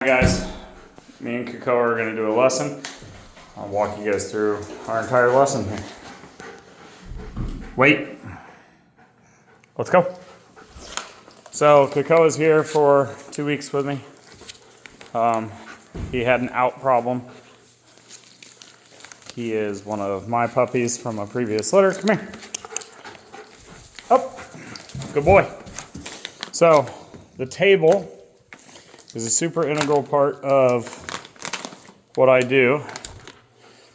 Hi guys, me and Coco are going to do a lesson. I'll walk you guys through our entire lesson here. Wait, let's go. So Coco is here for 2 weeks with me. He had an out problem. He is one of my puppies from a previous litter. Come here. Up. Good boy. So the table is a super integral part of what I do.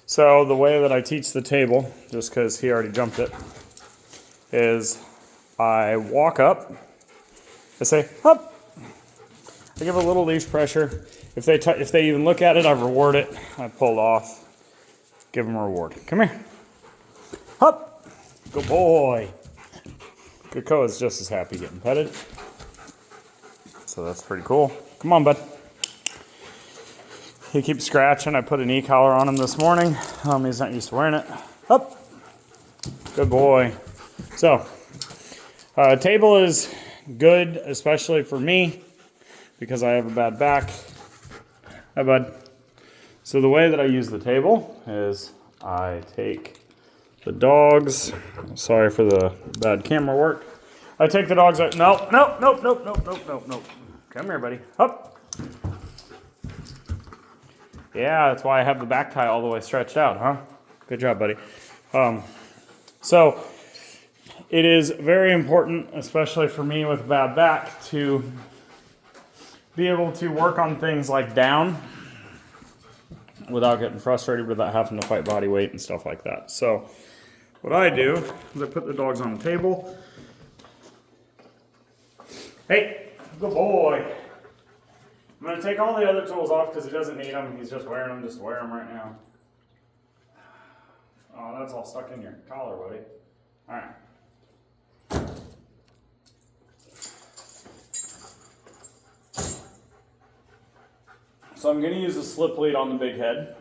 So the way that I teach the table, just because he already jumped it, is I walk up, I say, up. I give a little leash pressure. If they even look at it, I reward it. I pull off, give them a reward. Come here. Up. Good boy. Coco is just as happy getting petted. So that's pretty cool. Come on, bud. He keeps scratching. I put an e-collar on him this morning. He's not used to wearing it. Up. Good boy. So, table is good, especially for me, because I have a bad back. Hi, bud. So the way that I use the table is I take the dogs. Sorry for the bad camera work. I take the dogs out. Nope. Come here, buddy. Up. Yeah, that's why I have the back tie all the way stretched out, huh? Good job, buddy. So it is very important, especially for me with a bad back, to be able to work on things like down without getting frustrated, without having to fight body weight and stuff like that. So what I do is I put the dogs on the table. Hey, good boy. I'm going to take all the other tools off because he doesn't need them. He's just wearing them just to wear them right now. Oh, that's all stuck in your collar, buddy. All right. So I'm going to use a slip lead on the big head.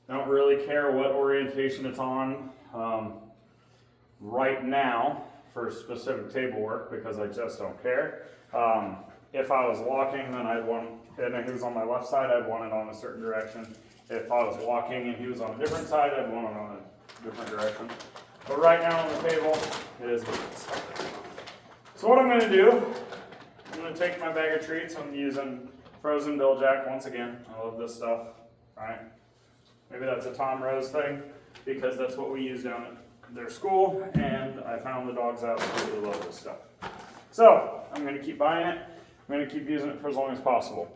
Don't really care what orientation it's on right now for specific table work because I just don't care. If I was walking, then I'd want, and he was on my left side, I'd want it on a certain direction. If I was walking and he was on a different side, I'd want it on a different direction. But right now on the table, it is what it is. So what I'm going to do, I'm going to take my bag of treats. I'm using frozen Bil-Jac once again. I love this stuff, right? Maybe that's a Tom Rose thing because that's what we use down at their school, and I found the dogs absolutely love this stuff. So I'm going to keep buying it. I'm going to keep using it for as long as possible.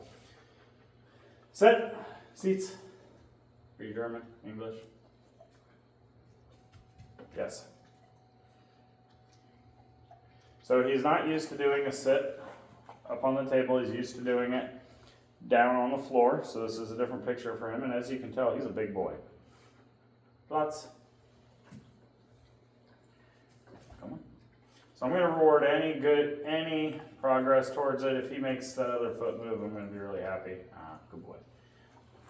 Sit. Seats. Are you German? English? Yes. So he's not used to doing a sit up on the table. He's used to doing it down on the floor. So this is a different picture for him. And as you can tell, he's a big boy. Lots. Come on. So I'm going to reward any progress towards it. If he makes that other foot move, I'm going to be really happy. Ah, good boy.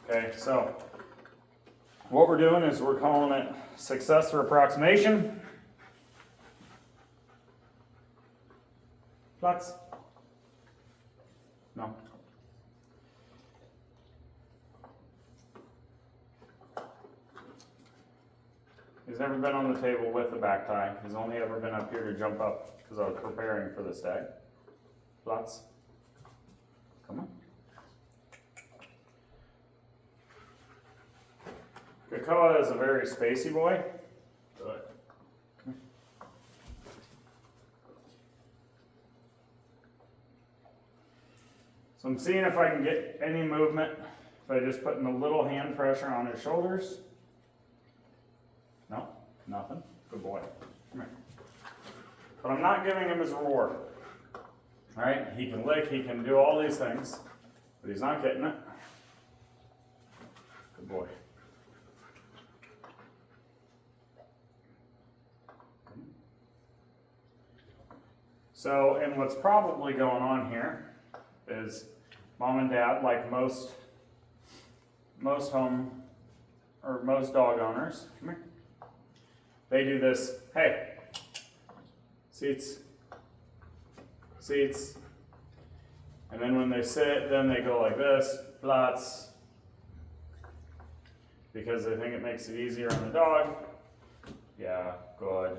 Okay, so what we're doing is we're calling it success or approximation. Lots. No. He's never been on the table with the back tie. He's only ever been up here to jump up because I was preparing for this day. Lots. Come on. Cocoa is a very spacey boy. Good. So I'm seeing if I can get any movement by just putting a little hand pressure on his shoulders. No, nothing. Good boy. Come here. But I'm not giving him his reward. All right, he can lick, he can do all these things, but he's not getting it. Good boy. So, and what's probably going on here is mom and dad, like most home or most dog owners, come here. They do this, hey, seats, seats. And then when they sit, then they go like this, Platz, because they think it makes it easier on the dog. Yeah, good.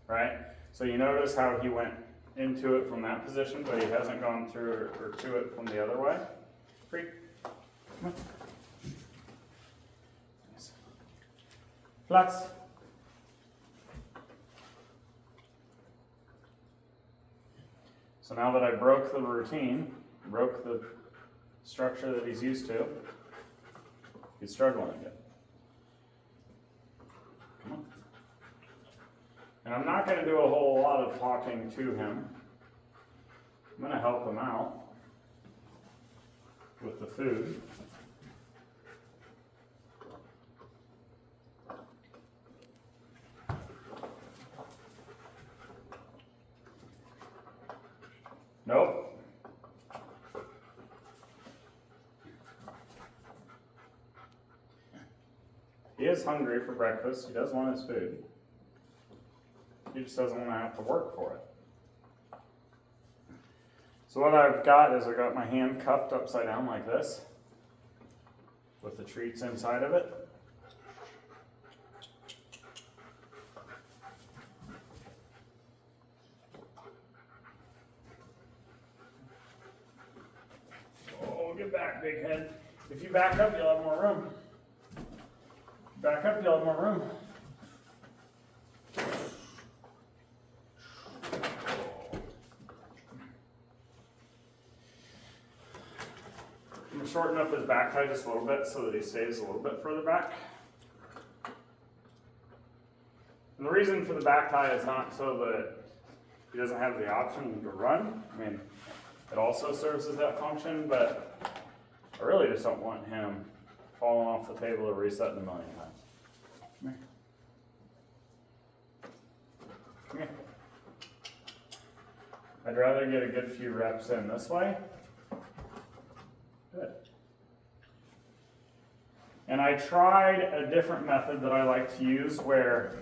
Right? So you notice how he went into it from that position, but he hasn't gone through or to it from the other way. Free. Come on. Nice. Platz. So now that I broke the routine, broke the structure that he's used to, he's struggling again. Come on. And I'm not going to do a whole lot of talking to him. I'm going to help him out with the food. Nope. He is hungry for breakfast. He does want his food. He just doesn't want to have to work for it. So what I've got is I've got my hand cupped upside down like this with the treats inside of it. Oh, get back, big head. If you back up, you'll have more room. Back up, you'll have more room. I'm going to shorten up his back tie just a little bit so that he stays a little bit further back. And the reason for the back tie is not so that he doesn't have the option to run. I mean, it also serves as that function, but I really just don't want him falling off the table or resetting a million times. Come here. Come here. I'd rather get a good few reps in this way. Good. And I tried a different method that I like to use where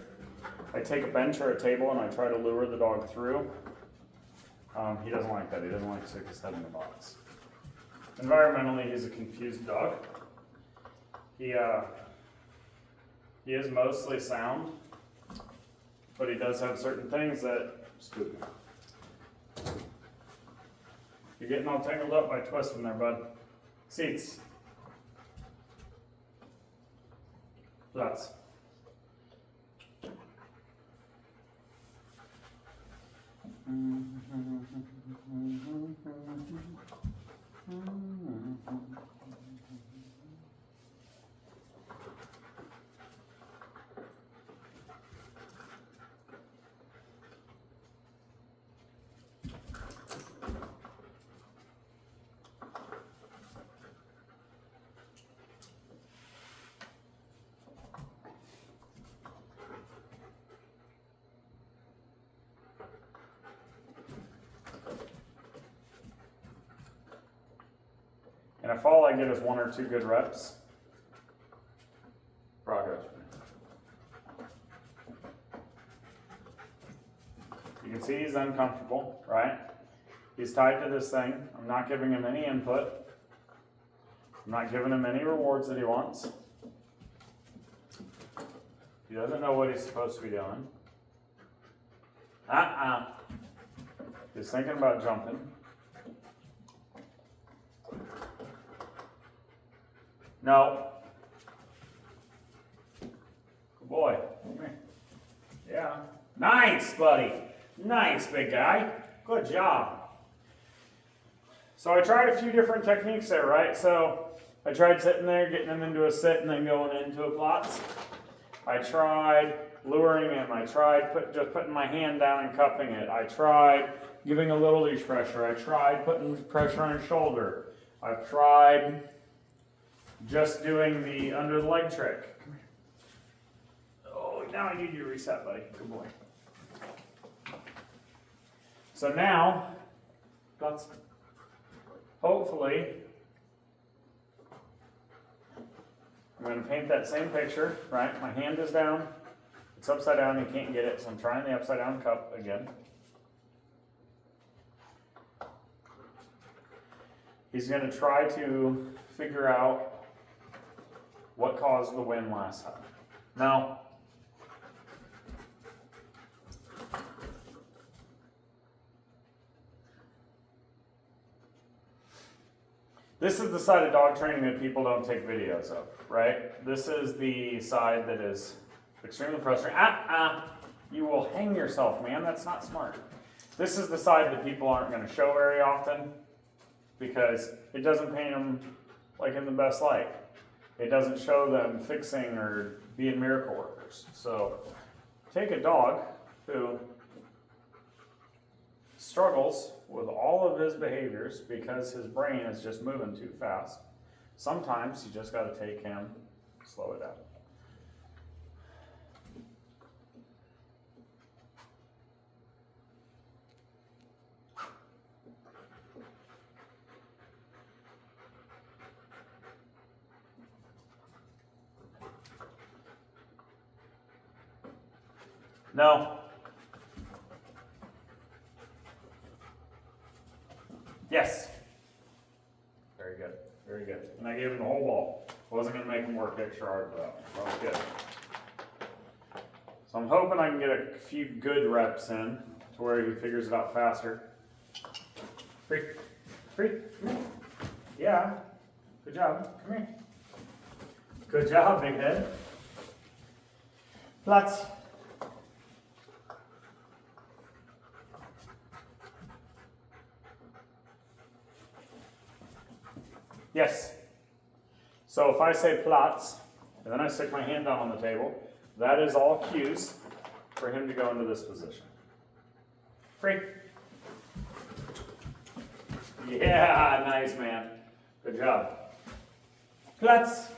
I take a bench or a table and I try to lure the dog through. He doesn't like that. He doesn't like to stick his head in the box. Environmentally, he's a confused dog. He is mostly sound, but he does have certain things that spook him. You're getting all tangled up by twisting there, bud. Seats. Platz. And if all I get is 1 or 2 good reps, progress. You can see he's uncomfortable, right? He's tied to this thing. I'm not giving him any input. I'm not giving him any rewards that he wants. He doesn't know what he's supposed to be doing. He's thinking about jumping. No. Good boy. Come here. Yeah. Nice, buddy. Nice, big guy. Good job. So I tried a few different techniques there, right? So I tried sitting there, getting him into a sit, and then going into a Platz. I tried luring him. I tried just putting my hand down and cupping it. I tried giving a little leash pressure. I tried putting pressure on his shoulder. I've tried just doing the under the leg trick. Oh, now I need you to reset, buddy. Good boy. So now, hopefully, I'm going to paint that same picture, right? My hand is down. It's upside down. You can't get it, so I'm trying the upside down cup again. He's going to try to figure out what caused the wind last time. Now, this is the side of dog training that people don't take videos of, right? This is the side that is extremely frustrating. You will hang yourself, man. That's not smart. This is the side that people aren't going to show very often because it doesn't paint them like in the best light. It doesn't show them fixing or being miracle workers. So take a dog who struggles with all of his behaviors because his brain is just moving too fast. Sometimes you just got to take him, slow it down. No. Yes. Very good. Very good. And I gave him the whole ball. Wasn't going to make him work extra hard though. That was good. So I'm hoping I can get a few good reps in to where he figures it out faster. Free. Free. Come here. Yeah. Good job. Come here. Good job, big head. Platz. Yes. So if I say Platz, and then I stick my hand down on the table, that is all cues for him to go into this position. Free. Yeah, nice, man. Good job. Platz.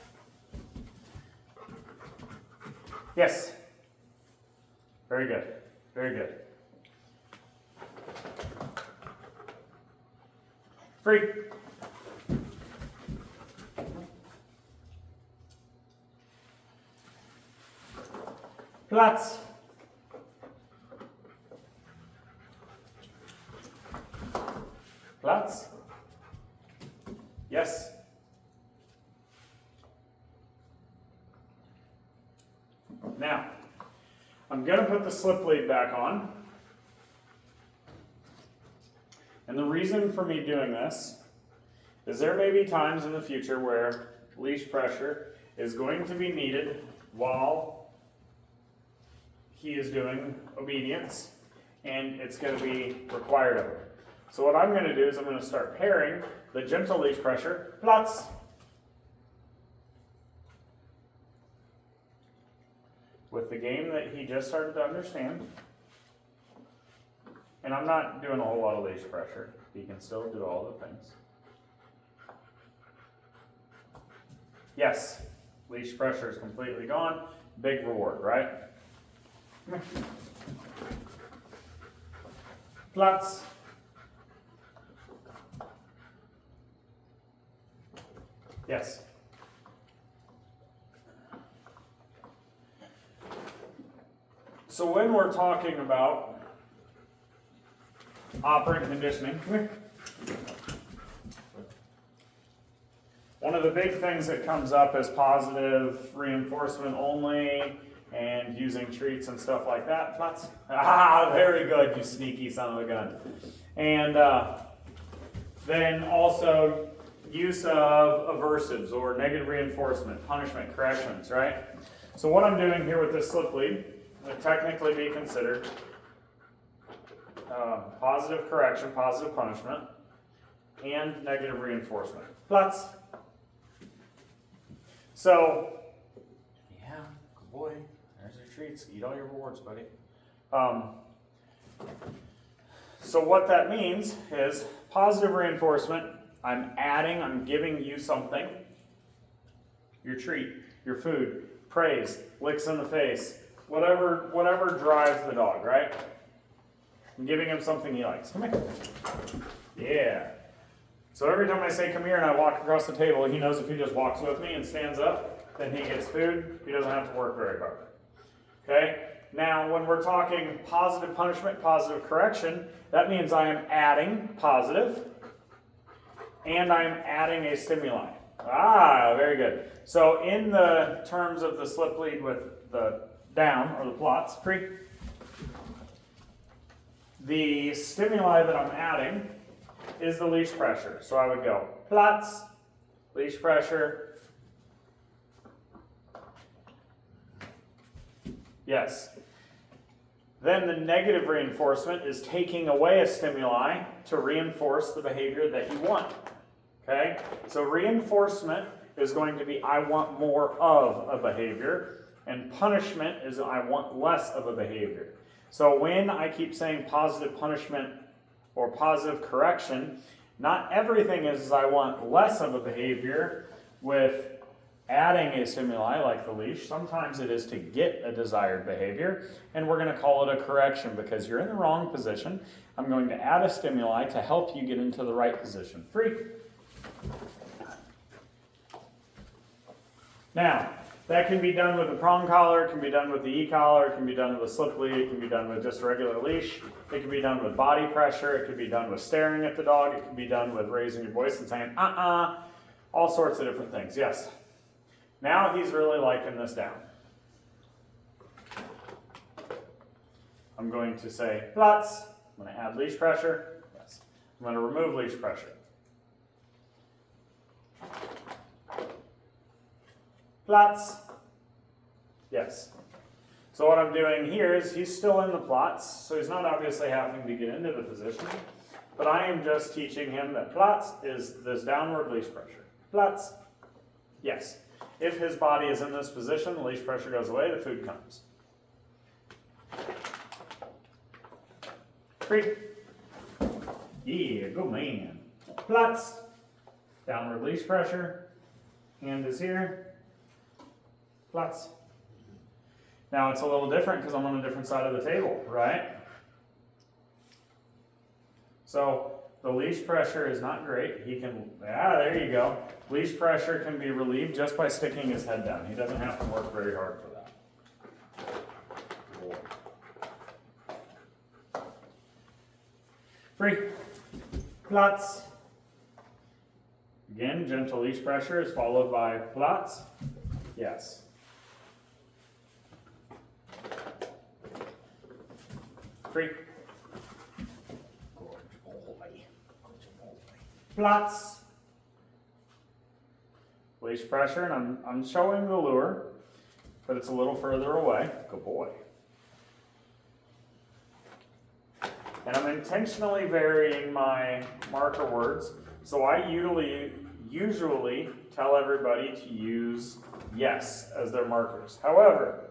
Yes. Very good. Very good. Free. Platz. Platz. Yes. Now, I'm going to put the slip lead back on. And the reason for me doing this is there may be times in the future where leash pressure is going to be needed while he is doing obedience, and it's going to be required of him. So what I'm going to do is I'm going to start pairing the gentle leash pressure, Platz, with the game that he just started to understand. And I'm not doing a whole lot of leash pressure. He can still do all the things. Yes, leash pressure is completely gone. Big reward, right? Platz. Yes. So when we're talking about operant conditioning, one of the big things that comes up is positive reinforcement only and using treats and stuff like that. Platz. Very good, you sneaky son of a gun. And then also use of aversives or negative reinforcement, punishment, corrections, right? So what I'm doing here with this slip lead would technically be considered positive correction, positive punishment, and negative reinforcement. Platz. So, yeah, good boy. There's your treats. Eat all your rewards, buddy. So what that means is positive reinforcement. I'm giving you something. Your treat, your food, praise, licks in the face, whatever drives the dog, right? I'm giving him something he likes. Come here. Yeah. So every time I say come here and I walk across the table, he knows if he just walks with me and stands up, then he gets food. He doesn't have to work very hard. Okay? Now, when we're talking positive punishment, positive correction, that means I am adding positive and I'm adding a stimuli. Ah, very good. So in the terms of the slip lead with the down, or the plots, free, the stimuli that I'm adding is the leash pressure. So I would go plots, leash pressure, yes. Then the negative reinforcement is taking away a stimuli to reinforce the behavior that you want. Okay? So reinforcement is going to be I want more of a behavior, and punishment is I want less of a behavior. So when I keep saying positive punishment or positive correction, not everything is I want less of a behavior with adding a stimuli like the leash. Sometimes it is to get a desired behavior, and we're going to call it a correction because you're in the wrong position. I'm going to add a stimuli to help you get into the right position. Free. Now, that can be done with a prong collar, it can be done with the e-collar, it can be done with a slip lead, it can be done with just a regular leash, it can be done with body pressure, it can be done with staring at the dog, it can be done with raising your voice and saying, all sorts of different things. Yes. Now he's really liking this down. I'm going to say plots. I'm going to add leash pressure. Yes. I'm going to remove leash pressure. Plots. Yes. So what I'm doing here is he's still in the plots, so he's not obviously having to get into the position, but I am just teaching him that plots is this downward leash pressure. Plots. Yes. If his body is in this position, the leash pressure goes away, the food comes. Free. Yeah, good man. Plots. Downward leash pressure. Hand is here. Plots. Now it's a little different because I'm on a different side of the table, right? So the leash pressure is not great. He can, there you go. Leash pressure can be relieved just by sticking his head down. He doesn't have to work very hard for that. Free. Plots. Again, gentle leash pressure is followed by plots. Yes. Free. Plots. Leash pressure, and I'm showing the lure, but it's a little further away. Good boy. And I'm intentionally varying my marker words, so I usually tell everybody to use yes as their markers. However,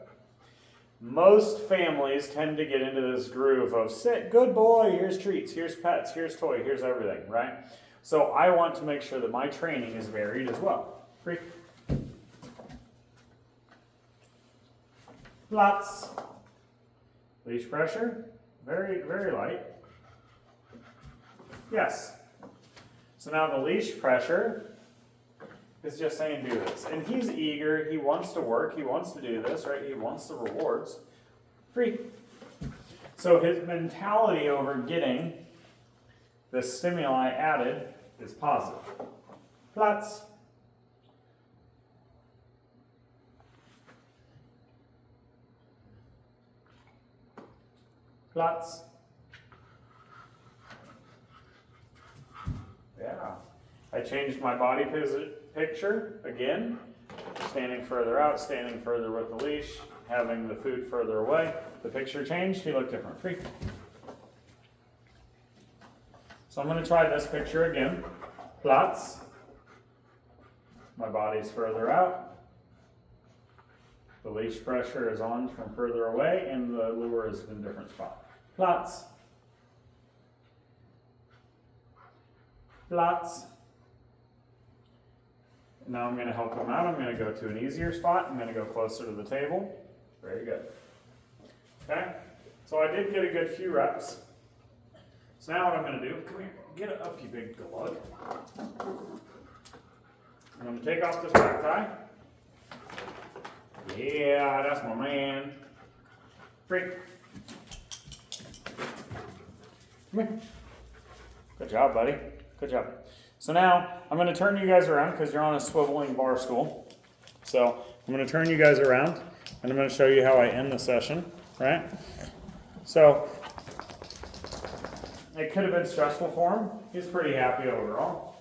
most families tend to get into this groove of sit, good boy, here's treats, here's pets, here's toy, here's everything, right? So I want to make sure that my training is varied as well. Free. Plots. Leash pressure, very, very light. Yes. So now the leash pressure is just saying do this. And he's eager, he wants to work, he wants to do this, right? He wants the rewards. Free. So his mentality over getting the stimuli added is positive. Plots. Plots. Yeah. I changed my body picture again. Standing further out, standing further with the leash, having the food further away. The picture changed, he looked different. Free. So I'm going to try this picture again. Plots. My body's further out. The leash pressure is on from further away, and the lure is in a different spot. Plots. Plots. Now I'm going to help him out. I'm going to go to an easier spot. I'm going to go closer to the table. Very good. Okay? So I did get a good few reps. So now what I'm going to do, come here, get it up, you big glug. I'm going to take off this back tie. Yeah, that's my man. Free. Come here. Good job, buddy. Good job. So now I'm going to turn you guys around because you're on a swiveling bar stool. So I'm going to turn you guys around and I'm going to show you how I end the session, right? So it could have been stressful for him. He's pretty happy overall.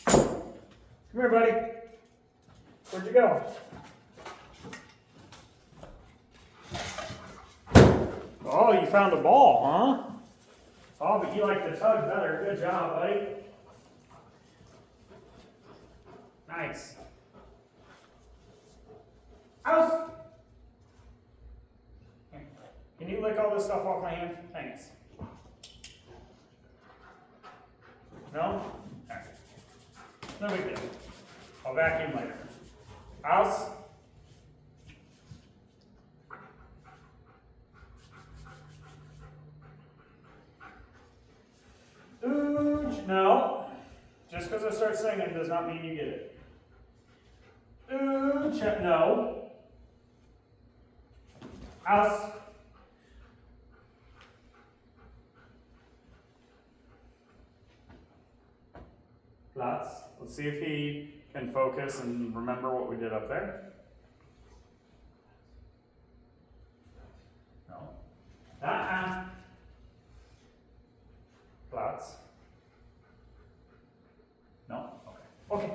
Come here, buddy. Where'd you go? Oh, you found a ball, huh? Oh, but you like the tug better. Good job, buddy. Nice. Out. Can you lick all this stuff off my hand? Thanks. No? Okay. No big deal. I'll vacuum later. House. Ooh, no. Just because I start singing does not mean you get it. Ooh, no. House. Lots. Let's see if he can focus and remember what we did up there. No. Lots. No? Okay. Okay.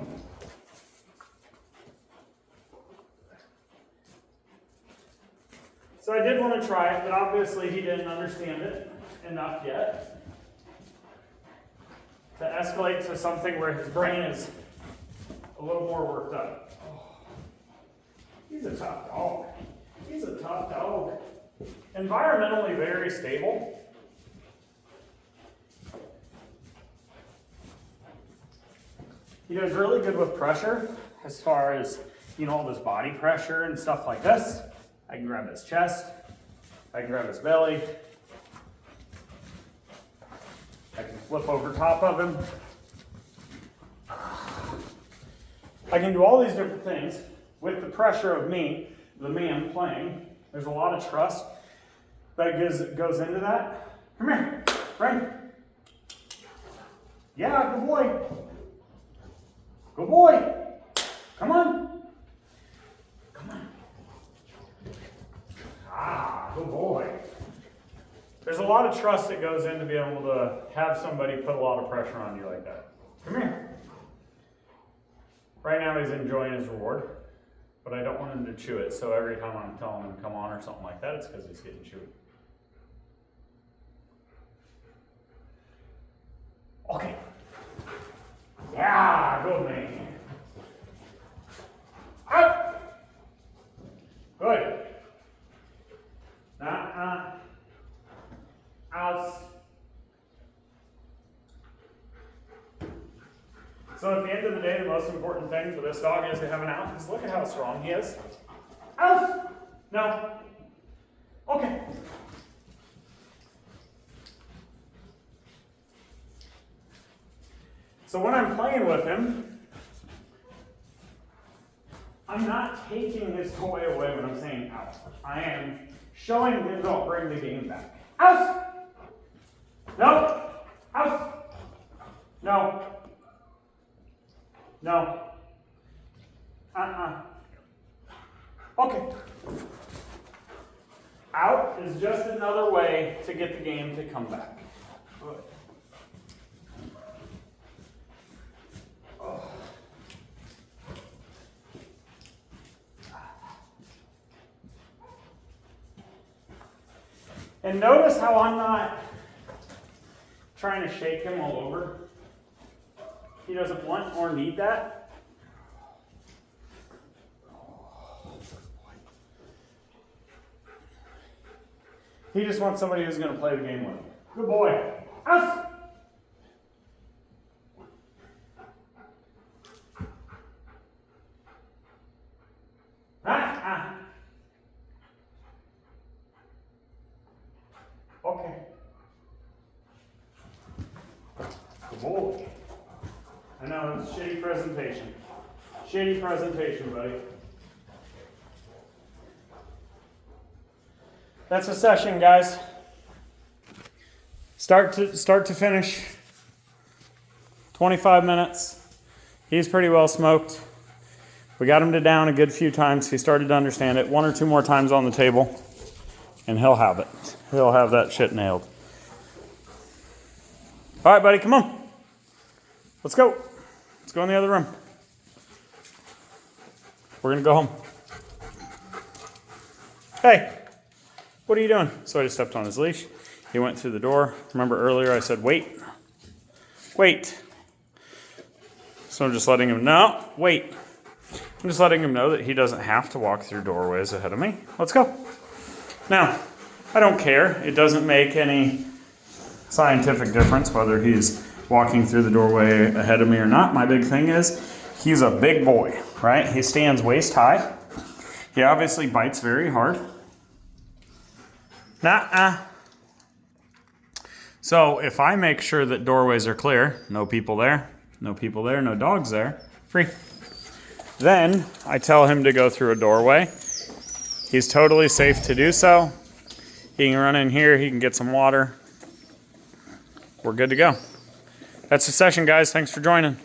So I did want to try it, but obviously he didn't understand it enough yet to escalate to something where his brain is a little more worked up. Oh, he's a tough dog. He's a tough dog. Environmentally very stable. He does really good with pressure as far as, all this body pressure and stuff like this. I can grab his chest. I can grab his belly. I can flip over top of him. I can do all these different things with the pressure of me, the man playing. There's a lot of trust that goes into that. Come here, Frank. Yeah, good boy. Good boy. Come on. Come on. Ah, good boy. There's a lot of trust that goes in to be able to have somebody put a lot of pressure on you like that. Come here. Right now he's enjoying his reward, but I don't want him to chew it, so every time I'm telling him come on or something like that, it's because he's getting chewed. Okay. Yeah, good man. Out. Good. Out. So at the end of the day, the most important thing for this dog is to have an out, because look at how strong he is. Out. No. Okay. So when I'm playing with him, I'm not taking his toy away when I'm saying out. I am showing him don't bring the game back. Out! No! Out! No! No. Okay. Out is just another way to get the game to come back. Good. Oh. And notice how I'm not trying to shake him all over. He doesn't want or need that. He just wants somebody who's going to play the game with him. Good boy. Us. Okay. Good boy. I know, it's shitty presentation. Shitty presentation, buddy. That's a session, guys. Start to finish. 25 minutes. He's pretty well smoked. We got him to down a good few times. He started to understand it. 1 or 2 more times on the table, and he'll have it. He'll have that shit nailed. All right, buddy, come on. Let's go. Let's go in the other room. We're gonna go home. Hey, what are you doing? So I just stepped on his leash. He went through the door. Remember earlier I said, wait. Wait. So I'm just letting him know, wait. I'm just letting him know that he doesn't have to walk through doorways ahead of me. Let's go. Now, I don't care. It doesn't make any scientific difference whether he's walking through the doorway ahead of me or not. My big thing is he's a big boy, right? He stands waist high. He obviously bites very hard. So if I make sure that doorways are clear, no people there, no people there, no dogs there, free. Then I tell him to go through a doorway. He's totally safe to do so. He can run in here, he can get some water. We're good to go. That's the session, guys. Thanks for joining.